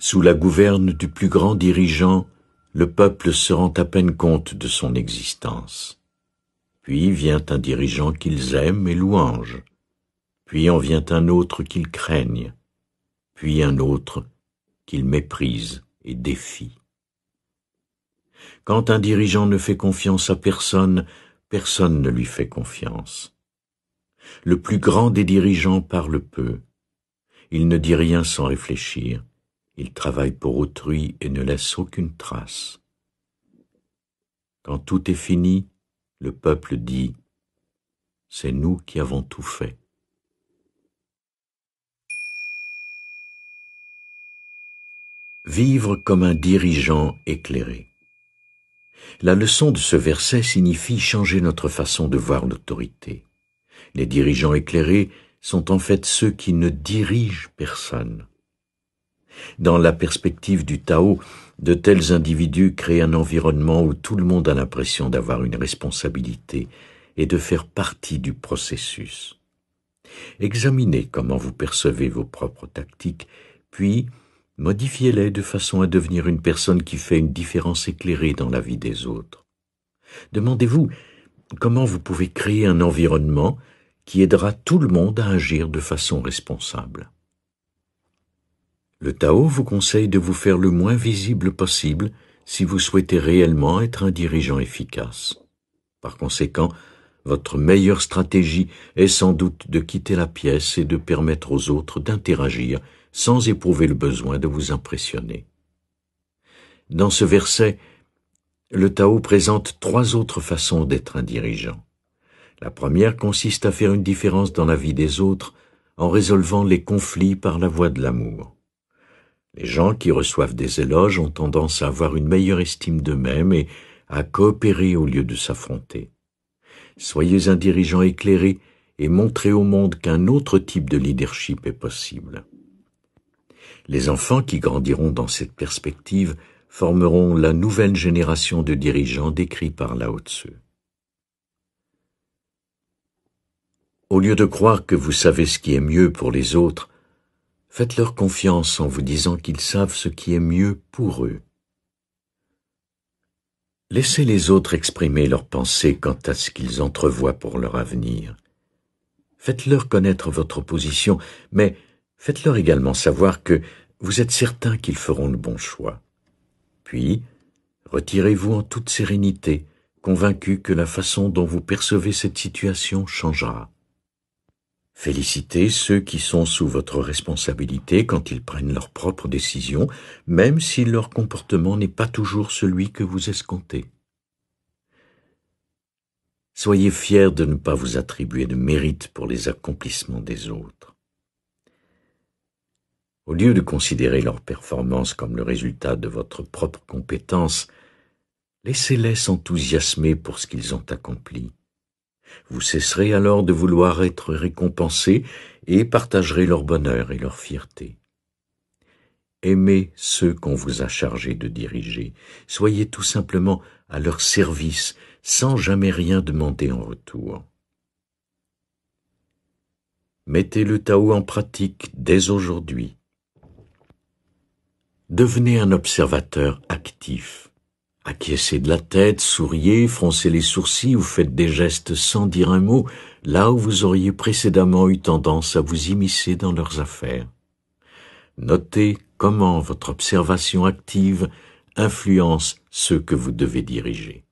Sous la gouverne du plus grand dirigeant, le peuple se rend à peine compte de son existence. Puis vient un dirigeant qu'ils aiment et louangent. Puis en vient un autre qu'ils craignent. Puis un autre qu'ils méprisent et défient. Quand un dirigeant ne fait confiance à personne, personne ne lui fait confiance. Le plus grand des dirigeants parle peu. Il ne dit rien sans réfléchir. Il travaille pour autrui et ne laisse aucune trace. Quand tout est fini, le peuple dit « C'est nous qui avons tout fait ». Vivre comme un dirigeant éclairé. La leçon de ce verset signifie changer notre façon de voir l'autorité. Les dirigeants éclairés sont en fait ceux qui ne dirigent personne. Dans la perspective du Tao, de tels individus créent un environnement où tout le monde a l'impression d'avoir une responsabilité et de faire partie du processus. Examinez comment vous percevez vos propres tactiques, puis modifiez-les de façon à devenir une personne qui fait une différence éclairée dans la vie des autres. Demandez-vous comment vous pouvez créer un environnement qui aidera tout le monde à agir de façon responsable. Le Tao vous conseille de vous faire le moins visible possible si vous souhaitez réellement être un dirigeant efficace. Par conséquent, votre meilleure stratégie est sans doute de quitter la pièce et de permettre aux autres d'interagir sans éprouver le besoin de vous impressionner. Dans ce verset, le Tao présente 3 autres façons d'être un dirigeant. La première consiste à faire une différence dans la vie des autres en résolvant les conflits par la voie de l'amour. Les gens qui reçoivent des éloges ont tendance à avoir une meilleure estime d'eux-mêmes et à coopérer au lieu de s'affronter. Soyez un dirigeant éclairé et montrez au monde qu'un autre type de leadership est possible. Les enfants qui grandiront dans cette perspective formeront la nouvelle génération de dirigeants décrits par Lao Tzu. Au lieu de croire que vous savez ce qui est mieux pour les autres, faites-leur confiance en vous disant qu'ils savent ce qui est mieux pour eux. Laissez les autres exprimer leurs pensées quant à ce qu'ils entrevoient pour leur avenir. Faites-leur connaître votre position, mais faites-leur également savoir que vous êtes certain qu'ils feront le bon choix. Puis, retirez-vous en toute sérénité, convaincu que la façon dont vous percevez cette situation changera. Félicitez ceux qui sont sous votre responsabilité quand ils prennent leurs propres décisions, même si leur comportement n'est pas toujours celui que vous escomptez. Soyez fiers de ne pas vous attribuer de mérite pour les accomplissements des autres. Au lieu de considérer leur performance comme le résultat de votre propre compétence, laissez-les s'enthousiasmer pour ce qu'ils ont accompli. Vous cesserez alors de vouloir être récompensés et partagerez leur bonheur et leur fierté. Aimez ceux qu'on vous a chargés de diriger. Soyez tout simplement à leur service sans jamais rien demander en retour. Mettez le Tao en pratique dès aujourd'hui. Devenez un observateur actif. Acquiescez de la tête, souriez, froncez les sourcils ou faites des gestes sans dire un mot, là où vous auriez précédemment eu tendance à vous immiscer dans leurs affaires. Notez comment votre observation active influence ceux que vous devez diriger.